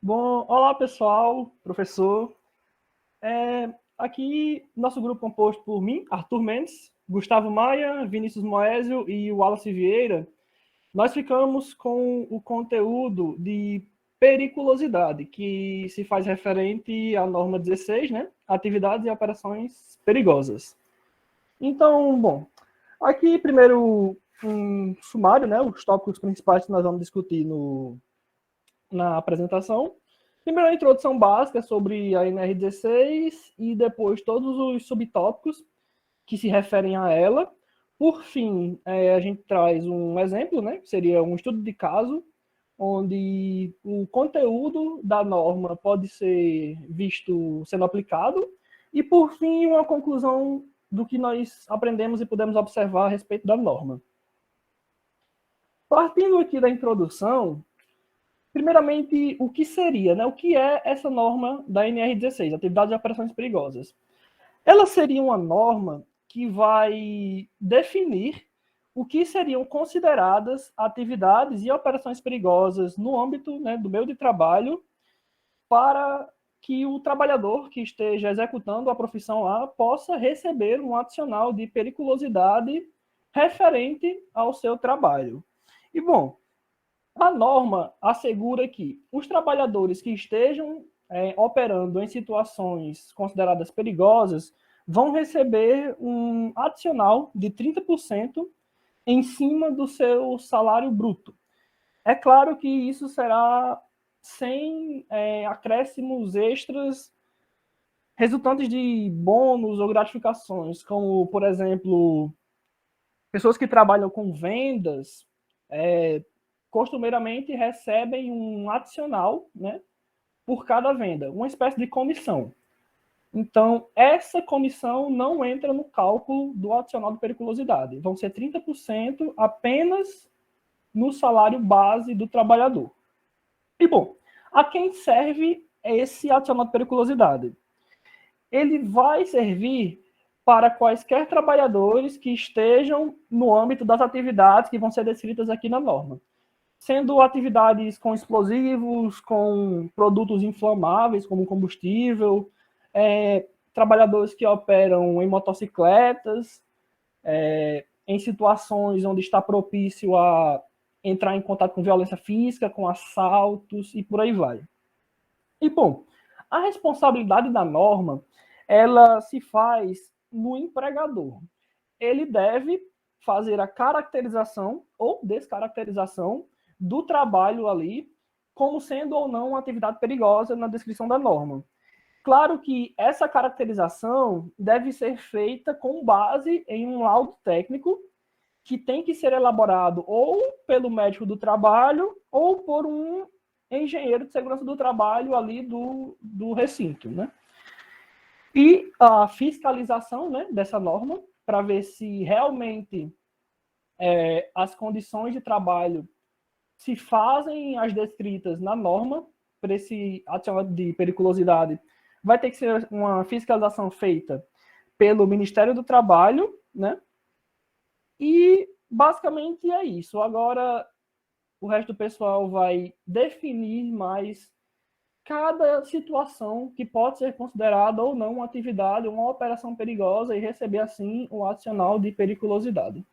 Bom, olá pessoal, professor. Aqui nosso grupo composto por mim, Arthur Mendes, Gustavo Maia, Vinícius Moésio e Wallace Vieira. Nós ficamos com o conteúdo de periculosidade, que se faz referente à norma 16, né? Atividades e operações perigosas. Então, bom, aqui primeiro um sumário, né? Os tópicos principais que nós vamos discutir na apresentação. Primeiro, a introdução básica sobre a NR16 e depois todos os subtópicos que se referem a ela. Por fim, a gente traz um exemplo, né, que seria um estudo de caso, onde o conteúdo da norma pode ser visto sendo aplicado. E, por fim, uma conclusão do que nós aprendemos e podemos observar a respeito da norma. Partindo aqui da introdução, primeiramente, o que seria, né? O que é essa norma da NR16, Atividades e Operações Perigosas? Ela seria uma norma que vai definir o que seriam consideradas atividades e operações perigosas no âmbito, né, do meio de trabalho, para que o trabalhador que esteja executando a profissão lá possa receber um adicional de periculosidade referente ao seu trabalho. E, bom, a norma assegura que os trabalhadores que estejam operando em situações consideradas perigosas vão receber um adicional de 30% em cima do seu salário bruto. É claro que isso será sem acréscimos extras resultantes de bônus ou gratificações, como, por exemplo, pessoas que trabalham com vendas, costumeiramente recebem um adicional, né, por cada venda, uma espécie de comissão. Então, essa comissão não entra no cálculo do adicional de periculosidade. Vão ser 30% apenas no salário base do trabalhador. E, bom, a quem serve esse adicional de periculosidade? Ele vai servir para quaisquer trabalhadores que estejam no âmbito das atividades que vão ser descritas aqui na norma, sendo atividades com explosivos, com produtos inflamáveis, como combustível, trabalhadores que operam em motocicletas, em situações onde está propício a entrar em contato com violência física, com assaltos e por aí vai. E, bom, a responsabilidade da norma, ela se faz no empregador. Ele deve fazer a caracterização ou descaracterização do trabalho ali, como sendo ou não uma atividade perigosa na descrição da norma. Claro que essa caracterização deve ser feita com base em um laudo técnico que tem que ser elaborado ou pelo médico do trabalho ou por um engenheiro de segurança do trabalho ali do recinto, né? E a fiscalização, né, dessa norma, para ver se realmente as condições de trabalho se fazem as descritas na norma, para esse adicional de periculosidade, vai ter que ser uma fiscalização feita pelo Ministério do Trabalho, né? E basicamente é isso. Agora, o resto do pessoal vai definir mais cada situação que pode ser considerada ou não uma atividade, uma operação perigosa e receber, assim, um adicional de periculosidade.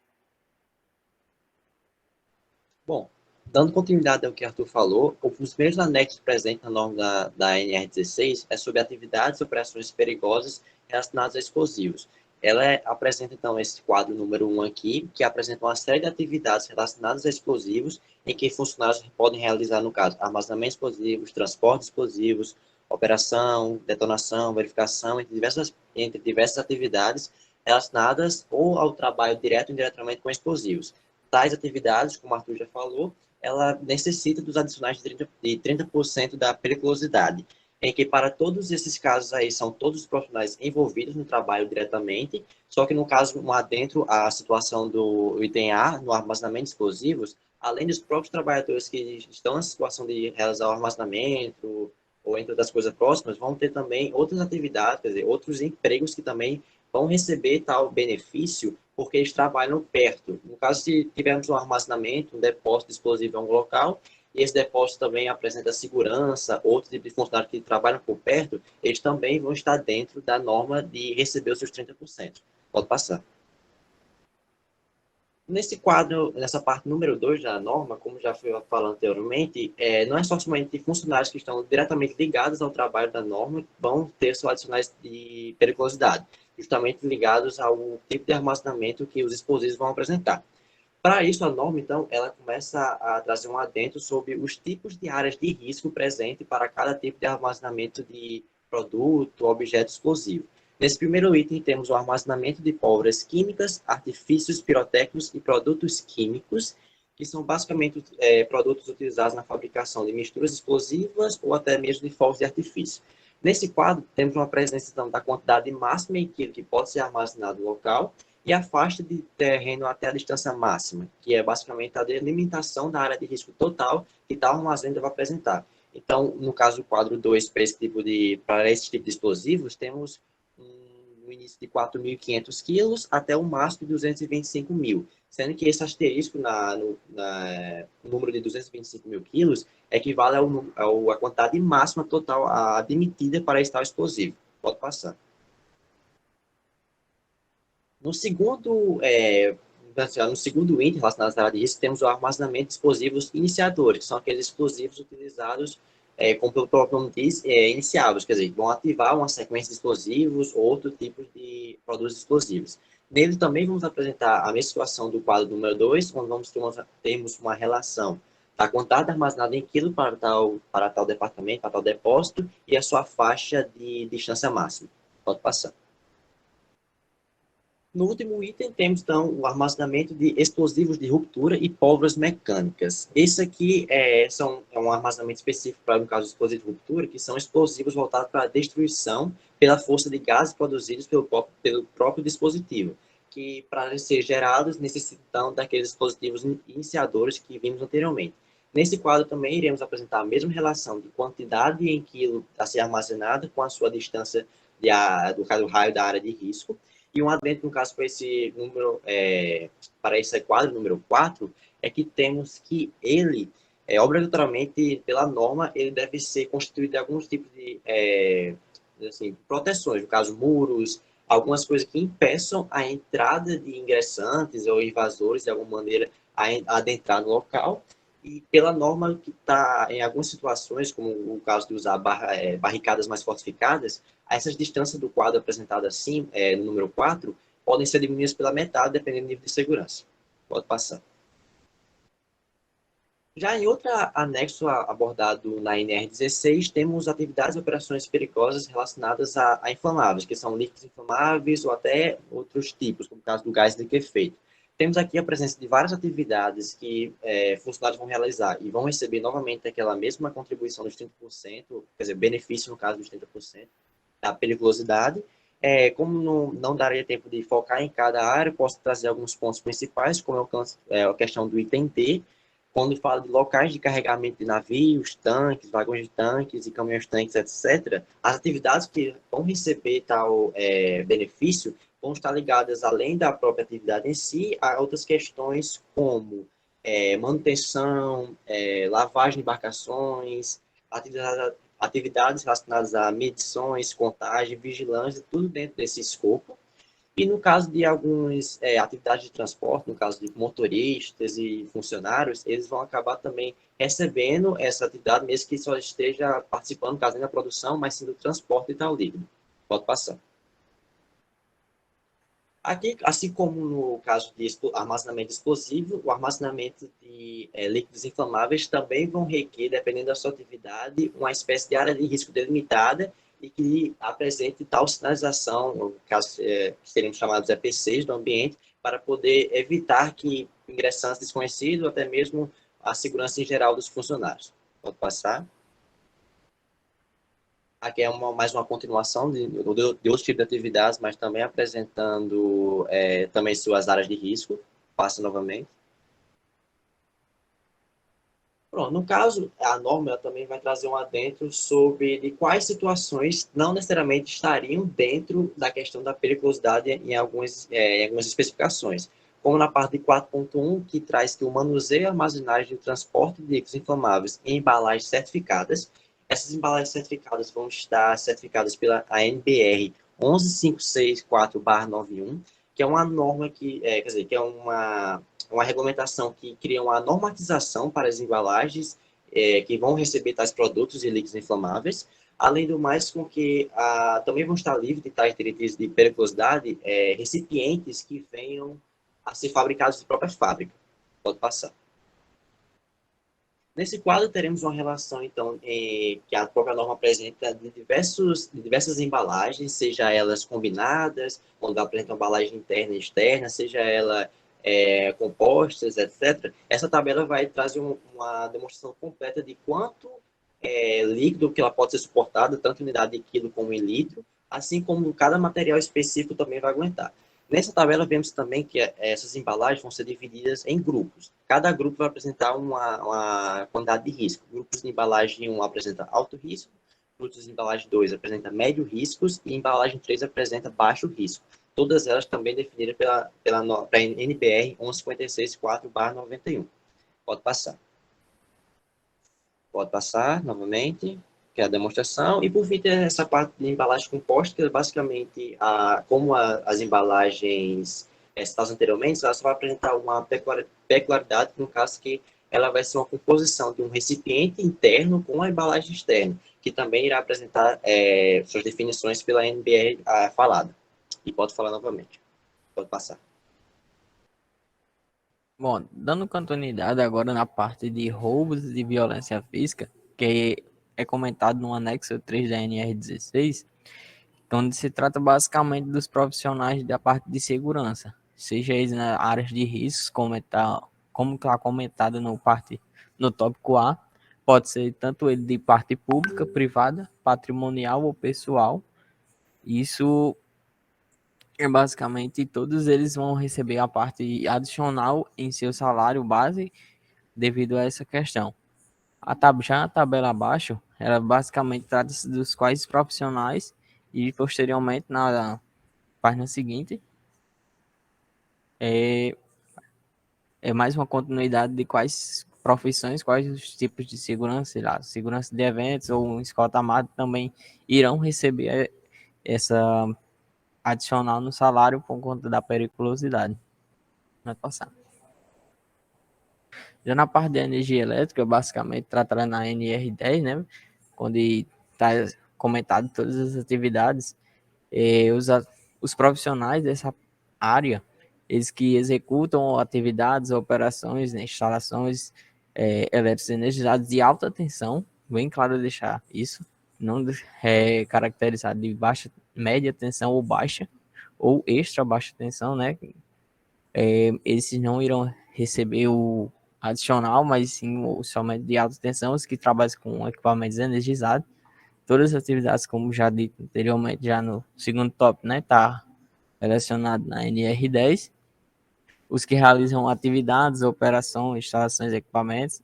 Bom, dando continuidade ao que Arthur falou, os primeiros anexos presentes na norma da NR16 é sobre atividades e operações perigosas relacionadas a explosivos. Ela apresenta, então, esse quadro número 1 aqui, que apresenta uma série de atividades relacionadas a explosivos, em que funcionários podem realizar, no caso, armazenamento de explosivos, transporte de explosivos, operação, detonação, verificação, entre diversas atividades relacionadas ou ao trabalho direto ou indiretamente com explosivos. Tais atividades, como o Arthur já falou, ela necessita dos adicionais de 30% da periculosidade, em que para todos esses casos aí são todos os profissionais envolvidos no trabalho diretamente, só que no caso, dentro a situação do item A, no armazenamento de explosivos, além dos próprios trabalhadores que estão na situação de realizar o armazenamento, ou entre outras coisas próximas, vão ter também outras atividades, quer dizer, outros empregos que também vão receber tal benefício porque eles trabalham perto. No caso, se tivermos um armazenamento, um depósito explosivo em um local, e esse depósito também apresenta segurança, outro tipo de funcionário que trabalham por perto, eles também vão estar dentro da norma de receber os seus 30%. Pode passar. Nesse quadro, nessa parte número 2 da norma, como já foi falado anteriormente, não é só somente funcionários que estão diretamente ligados ao trabalho da norma que vão ter seus adicionais de periculosidade, justamente ligados ao tipo de armazenamento que os explosivos vão apresentar. Para isso, a norma, então, ela começa a trazer um adendo sobre os tipos de áreas de risco presente para cada tipo de armazenamento de produto, objeto explosivo. Nesse primeiro item, temos o armazenamento de pólvoras químicas, artifícios pirotécnicos e produtos químicos, que são basicamente produtos utilizados na fabricação de misturas explosivas ou até mesmo de fogos de artifício. Nesse quadro, temos uma presença então, da quantidade máxima em quilo que pode ser armazenado no local e a faixa de terreno até a distância máxima, que é basicamente a delimitação da área de risco total que tal armazém deve apresentar. Então, no caso do quadro 2, para esse tipo de explosivos, temos no início de 4.500 quilos até o máximo de 225 mil, sendo que esse asterisco no número de 225 mil quilos equivale à quantidade máxima total admitida para esse tal explosivo. Pode passar. No segundo item relacionado à área de risco, temos o armazenamento de explosivos iniciadores, que são aqueles explosivos utilizados, como o próprio nome diz, iniciáveis, quer dizer, vão ativar uma sequência de explosivos ou outro tipo de produtos explosivos. Nele também vamos apresentar a mesma situação do quadro número 2, onde termos uma relação da quantidade armazenada em quilo para tal departamento, para tal depósito, e a sua faixa de distância máxima. Pode passar. No último item, temos, então, o armazenamento de explosivos de ruptura e pólvoras mecânicas. Esse aqui é um armazenamento específico para, no caso, explosivos de ruptura, que são explosivos voltados para a destruição pela força de gases produzidos pelo próprio dispositivo, que, para ser gerados, necessitam daqueles dispositivos iniciadores que vimos anteriormente. Nesse quadro, também iremos apresentar a mesma relação de quantidade em quilo a ser armazenada com a sua distância do raio da área de risco. E um adendo, no caso, para esse quadro número 4, é que temos que ele, obrigatoriamente, pela norma, ele deve ser constituído de alguns tipos de proteções, no caso, muros, algumas coisas que impeçam a entrada de ingressantes ou invasores, de alguma maneira, a adentrar no local. E pela norma que está, em algumas situações, como o caso de usar barricadas mais fortificadas, essas distâncias do quadro apresentado assim, no número 4, podem ser diminuídas pela metade, dependendo do nível de segurança. Pode passar. Já em outro anexo abordado na NR16, temos atividades e operações perigosas relacionadas a inflamáveis, que são líquidos inflamáveis ou até outros tipos, como o caso do gás liquefeito. Temos aqui a presença de várias atividades que funcionários vão realizar e vão receber novamente aquela mesma contribuição dos 30%, quer dizer, benefício no caso dos 30%, da periculosidade. Como não daria tempo de focar em cada área, posso trazer alguns pontos principais, como a questão do item D, quando fala de locais de carregamento de navios, tanques, vagões de tanques e caminhões-tanques, etc., as atividades que vão receber tal benefício vão estar ligadas, além da própria atividade em si, a outras questões como manutenção, lavagem de embarcações, atividades relacionadas a medições, contagem, vigilância, tudo dentro desse escopo. E no caso de algumas atividades de transporte, no caso de motoristas e funcionários, eles vão acabar também recebendo essa atividade, mesmo que só esteja participando, no caso da produção, mas sim do transporte e tal líquido. Pode passar. Aqui, assim como no caso de armazenamento explosivo, o armazenamento de líquidos inflamáveis também vão requerer, dependendo da sua atividade, uma espécie de área de risco delimitada e que apresente tal sinalização, no caso que seriam chamados EPCs do ambiente, para poder evitar que ingressantes desconhecidos, ou até mesmo a segurança em geral dos funcionários. Pode passar. Aqui é mais uma continuação de outros tipos de atividades, mas também apresentando também suas áreas de risco. Passa novamente. Pronto, no caso, a norma ela também vai trazer um adentro sobre de quais situações não necessariamente estariam dentro da questão da periculosidade em algumas especificações. como na parte de 4.1, que traz que o manuseio, armazenagem e transporte de líquidos inflamáveis em embalagens certificadas. Essas embalagens certificadas vão estar certificadas pela ANBR 11564/91, que é uma norma que, quer dizer, que é uma regulamentação que cria uma normatização para as embalagens que vão receber tais produtos e líquidos inflamáveis. Além do mais, com que também vão estar livres de tais diretrizes de periculosidade recipientes que venham a ser fabricados de própria fábrica. Pode passar. Nesse quadro, teremos uma relação, então, que a própria norma apresenta de diversas embalagens, seja elas combinadas, quando apresenta uma embalagem interna e externa, seja ela compostas, etc. Essa tabela vai trazer uma demonstração completa de quanto líquido que ela pode ser suportada, tanto em unidade de quilo como em litro, assim como cada material específico também vai aguentar. Nessa tabela, vemos também que essas embalagens vão ser divididas em grupos. Cada grupo vai apresentar uma quantidade de risco. Grupos de embalagem 1 apresenta alto risco, grupos de embalagem 2 apresenta médio riscos e embalagem 3 apresenta baixo risco. Todas elas também definidas pela NBR 11564/91. Pode passar. Pode passar novamente, que é a demonstração. E por fim, tem essa parte de embalagem composta, que é basicamente como as embalagens citadas anteriormente, ela só vai apresentar uma peculiaridade, no caso que ela vai ser uma composição de um recipiente interno com a embalagem externa, que também irá apresentar suas definições pela NBR falada. E pode falar novamente. Pode passar. Bom, dando continuidade agora na parte de roubos e violência física, que é comentado no anexo 3 da NR16, onde se trata basicamente dos profissionais da parte de segurança, seja eles nas áreas de riscos, como está comentado no tópico A, pode ser tanto ele de parte pública, privada, patrimonial ou pessoal. Isso basicamente todos eles vão receber a parte adicional em seu salário base devido a essa questão. Já a tabela abaixo, ela basicamente trata-se dos quais profissionais e posteriormente na página seguinte é mais uma continuidade de quais profissões, quais os tipos de segurança, sei lá, segurança de eventos ou um escolta armado também irão receber essa adicional no salário por conta da periculosidade. Vai passar. Já na parte de energia elétrica, basicamente tratará na NR10, né? Onde está comentado todas as atividades. Os profissionais dessa área, eles que executam atividades, operações, né, instalações elétricas energizadas de alta tensão, bem claro deixar isso, não é caracterizado de baixa, média tensão ou baixa, ou extra baixa tensão, né? Esses não irão receber o adicional, mas sim somente de alta tensão, os que trabalham com equipamentos energizados. Todas as atividades, como já dito anteriormente, já no segundo tópico, né, está relacionado na NR10. Os que realizam atividades, operações, instalações de equipamentos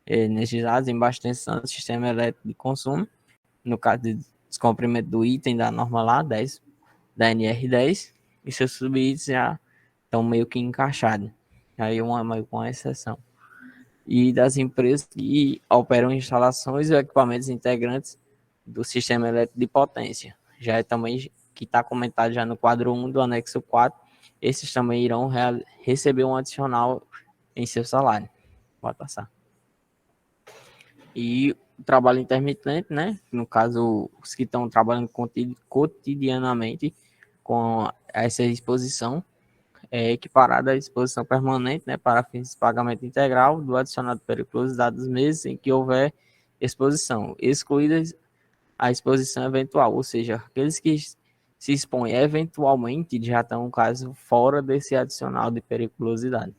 energizados em baixa tensão do sistema elétrico de consumo, no caso de descumprimento do item da norma lá, 10, da NR10, e seus subitens já estão meio que encaixados. Aí uma exceção. E das empresas que operam instalações e equipamentos integrantes do sistema elétrico de potência. Já é também que está comentado já no quadro 1 do anexo 4, esses também irão receber um adicional em seu salário. Pode passar. E o trabalho intermitente, né? No caso, os que estão trabalhando cotidianamente com essa exposição, é equiparada à exposição permanente, né, para fins de pagamento integral do adicionado de periculosidade dos meses em que houver exposição, excluídas a exposição eventual, ou seja, aqueles que se expõem eventualmente já estão, no caso, fora desse adicional de periculosidade.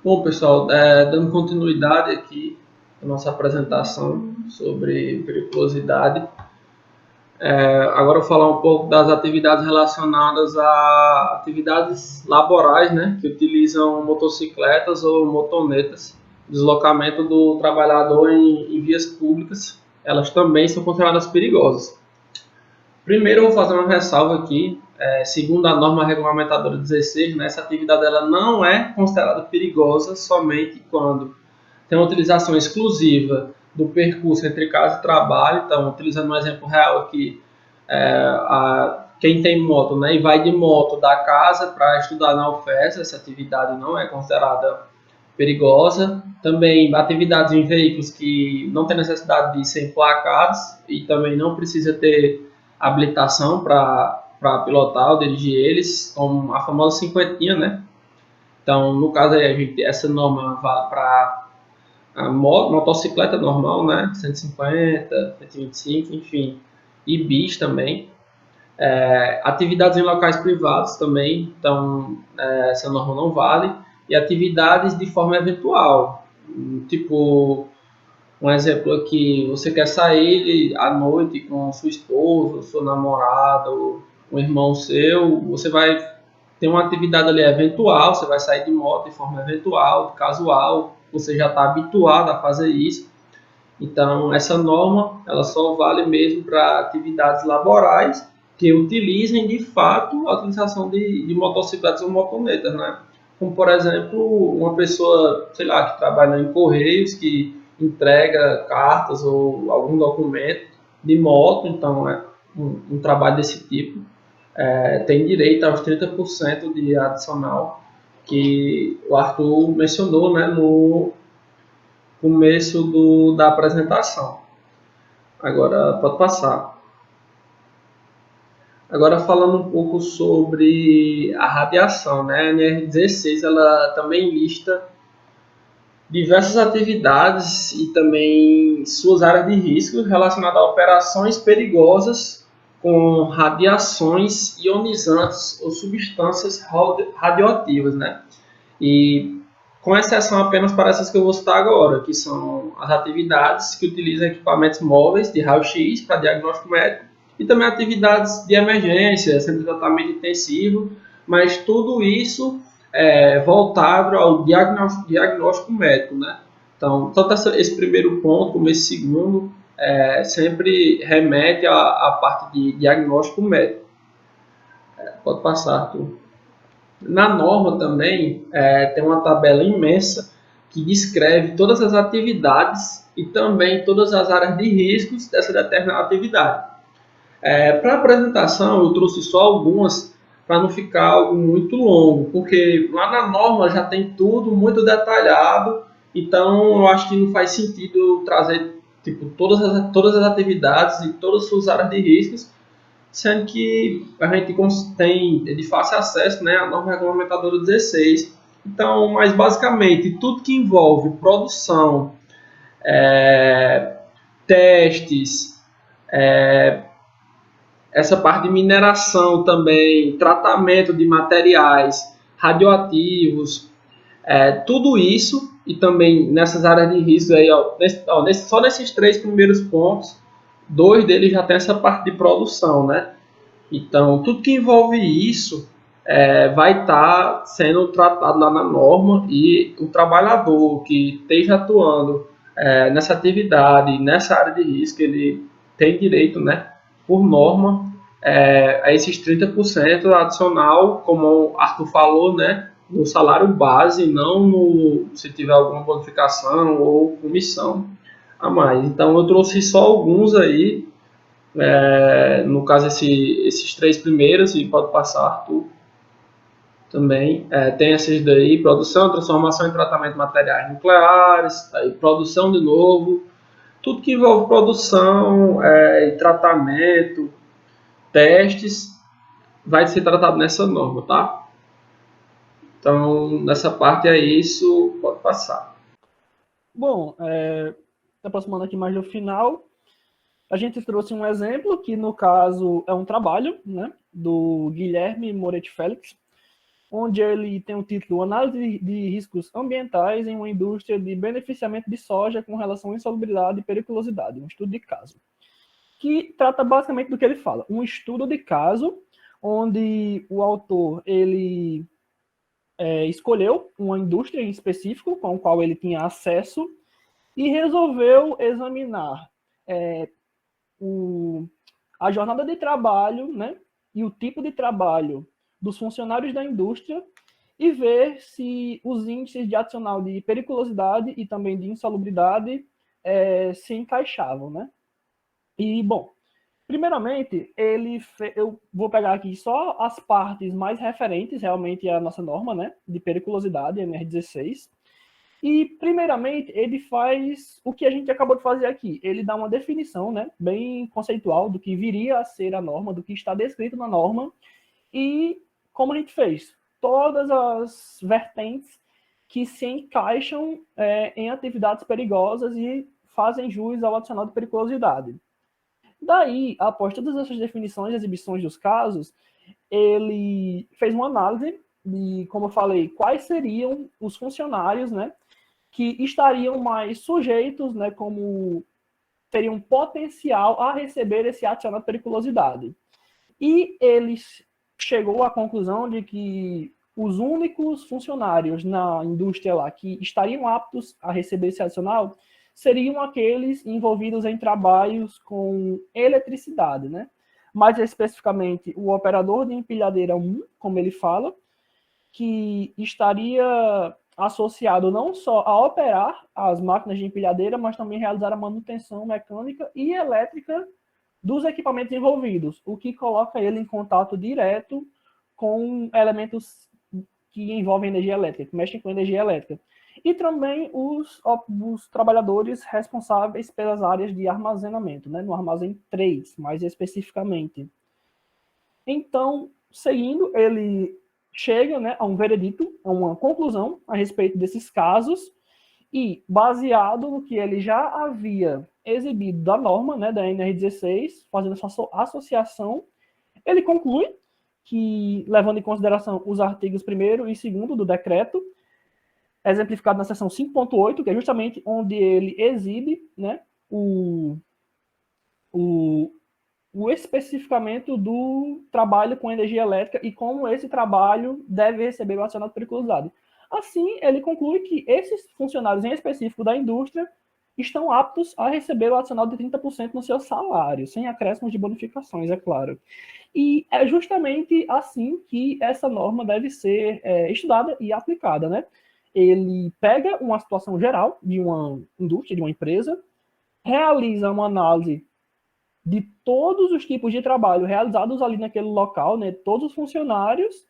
Bom, pessoal, dando continuidade aqui à nossa apresentação sobre periculosidade, agora eu vou falar um pouco das atividades relacionadas a atividades laborais, né, que utilizam motocicletas ou motonetas, deslocamento do trabalhador em vias públicas. Elas também são consideradas perigosas. Primeiro, eu vou fazer uma ressalva aqui. Segundo a norma regulamentadora 16, né, essa atividade ela não é considerada perigosa somente quando tem uma utilização exclusiva do percurso entre casa e trabalho. Então, utilizando um exemplo real aqui, quem tem moto, né, e vai de moto da casa para estudar na UFES, essa atividade não é considerada perigosa. Também atividades em veículos que não tem necessidade de ser emplacados e também não precisa ter habilitação para pilotar ou dirigir eles, como a famosa cinquentinha, né? Então, no caso aí, essa norma vale para a motocicleta normal, né? 150, 125, enfim, e bis também. Atividades em locais privados também, então essa norma não vale. E atividades de forma eventual, tipo, um exemplo aqui, você quer sair à noite com sua esposa, seu namorado, um irmão seu, você vai ter uma atividade ali eventual, você vai sair de moto de forma eventual, casual, você já está habituado a fazer isso. Então, essa norma, ela só vale mesmo para atividades laborais que utilizem, de fato, a utilização de motocicletas ou motonetas, né? Como, por exemplo, uma pessoa, sei lá, que trabalha em correios, que entrega cartas ou algum documento de moto, então é um trabalho desse tipo, tem direito aos 30% de adicional que o Arthur mencionou, né, no começo da apresentação. Agora pode passar. Agora falando um pouco sobre a radiação, né? A NR16 ela também lista diversas atividades e também suas áreas de risco relacionadas a operações perigosas com radiações ionizantes ou substâncias radioativas, né? E com exceção apenas para essas que eu vou citar agora, que são as atividades que utilizam equipamentos móveis de raio-x para diagnóstico médico e também atividades de emergência, centro de tratamento intensivo, mas tudo isso voltado ao diagnóstico médico, né? Então, tanto esse primeiro ponto como esse segundo sempre remete à parte de diagnóstico médico. Pode passar, Arthur. Na norma também tem uma tabela imensa que descreve todas as atividades e também todas as áreas de riscos dessa determinada atividade. Para a apresentação eu trouxe só algumas para não ficar algo muito longo, porque lá na norma já tem tudo muito detalhado, então eu acho que não faz sentido trazer todas as atividades e todas as suas áreas de riscos, sendo que a gente tem de fácil acesso, né, a norma regulamentadora 16. Então, mas basicamente, tudo que envolve produção, testes, essa parte de mineração também, tratamento de materiais radioativos, tudo isso, e também nessas áreas de risco, aí, só nesses 3 primeiros pontos, 2 deles já tem essa parte de produção, né? Então, tudo que envolve isso vai estar sendo tratado lá na norma, e o trabalhador que esteja atuando nessa atividade, nessa área de risco, ele tem direito, né, por norma, a esses 30% adicional, como o Arthur falou, né, no salário base, não se tiver alguma bonificação ou comissão a mais. Então, eu trouxe só alguns aí, no caso esses 3 primeiros, e pode passar, Arthur, também. Tem esses daí: produção, transformação e tratamento de materiais nucleares, aí, produção de novo, tudo que envolve produção e tratamento, testes, vai ser tratado nessa norma, tá? Então, nessa parte é isso, pode passar. Bom, aproximando aqui mais do final, a gente trouxe um exemplo que, no caso, é um trabalho, né, do Guilherme Moretti Félix, onde ele tem o título Análise de Riscos Ambientais em uma Indústria de Beneficiamento de Soja com relação à insalubridade e periculosidade, um estudo de caso, que trata basicamente do que ele fala, um estudo de caso, onde o autor ele escolheu uma indústria em específico com a qual ele tinha acesso e resolveu examinar a jornada de trabalho, né, e o tipo de trabalho dos funcionários da indústria e ver se os índices de adicional de periculosidade e também de insalubridade se encaixavam, né? E, bom, primeiramente, eu vou pegar aqui só as partes mais referentes realmente à nossa norma, né, de periculosidade, NR16. E, primeiramente, ele faz o que a gente acabou de fazer aqui. Ele dá uma definição, né, bem conceitual do que viria a ser a norma, do que está descrito na norma. E, como a gente fez, todas as vertentes que se encaixam em atividades perigosas e fazem jus ao adicional de periculosidade. Daí, após todas essas definições e exibições dos casos, ele fez uma análise de, como eu falei, quais seriam os funcionários, né, que estariam mais sujeitos, né, como teriam potencial a receber esse adicional de periculosidade. E ele chegou à conclusão de que os únicos funcionários na indústria lá que estariam aptos a receber esse adicional seriam aqueles envolvidos em trabalhos com eletricidade, né? Mais especificamente, o operador de empilhadeira 1, como ele fala, que estaria associado não só a operar as máquinas de empilhadeira, mas também realizar a manutenção mecânica e elétrica dos equipamentos envolvidos, o que coloca ele em contato direto com elementos que envolvem energia elétrica, que mexem com energia elétrica. E também os trabalhadores responsáveis pelas áreas de armazenamento, né, no armazém 3, mais especificamente. Então, seguindo, ele chega, né, a um veredito, a uma conclusão a respeito desses casos, e baseado no que ele já havia exibido da norma, né, da NR16, fazendo essa associação, ele conclui que, levando em consideração os artigos 1º e 2º do decreto, exemplificado na seção 5.8, que é justamente onde ele exibe, né, o especificamento do trabalho com energia elétrica e como esse trabalho deve receber o adicional de periculosidade. Assim, ele conclui que esses funcionários em específico da indústria estão aptos a receber o adicional de 30% no seu salário, sem acréscimos de bonificações, é claro. E é justamente assim que essa norma deve ser estudada e aplicada, né? Ele pega uma situação geral de uma indústria, de uma empresa, realiza uma análise de todos os tipos de trabalho realizados ali naquele local, né? Todos os funcionários,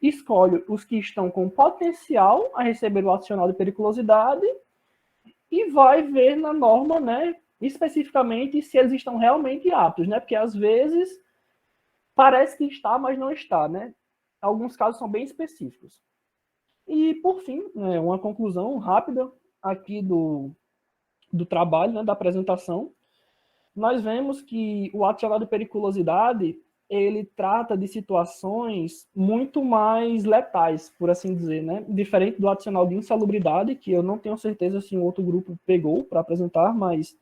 escolhe os que estão com potencial a receber o adicional de periculosidade e vai ver na norma, né, especificamente se eles estão realmente aptos, né? Porque às vezes parece que está, mas não está, né? Alguns casos são bem específicos. E, por fim, uma conclusão rápida aqui do trabalho, né, da apresentação. Nós vemos que o adicional de periculosidade, ele trata de situações muito mais letais, por assim dizer, né? Diferente do adicional de insalubridade, que eu não tenho certeza se um outro grupo pegou para apresentar, mas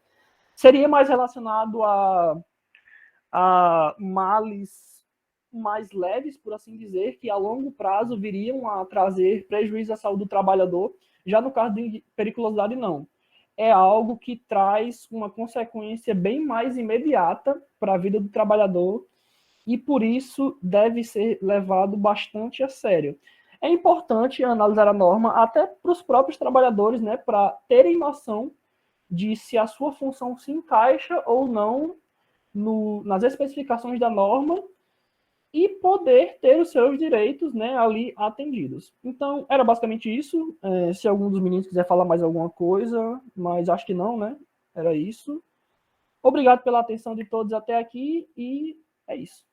seria mais relacionado a males mais leves, por assim dizer, que a longo prazo viriam a trazer prejuízo à saúde do trabalhador. Já no caso de periculosidade, não. É algo que traz uma consequência bem mais imediata para a vida do trabalhador e, por isso, deve ser levado bastante a sério. É importante analisar a norma até para os próprios trabalhadores, né, para terem noção de se a sua função se encaixa ou não nas especificações da norma e poder ter os seus direitos, né, ali atendidos. Então, era basicamente isso. Se algum dos meninos quiser falar mais alguma coisa, mas acho que não, né? Era isso. Obrigado pela atenção de todos até aqui e é isso.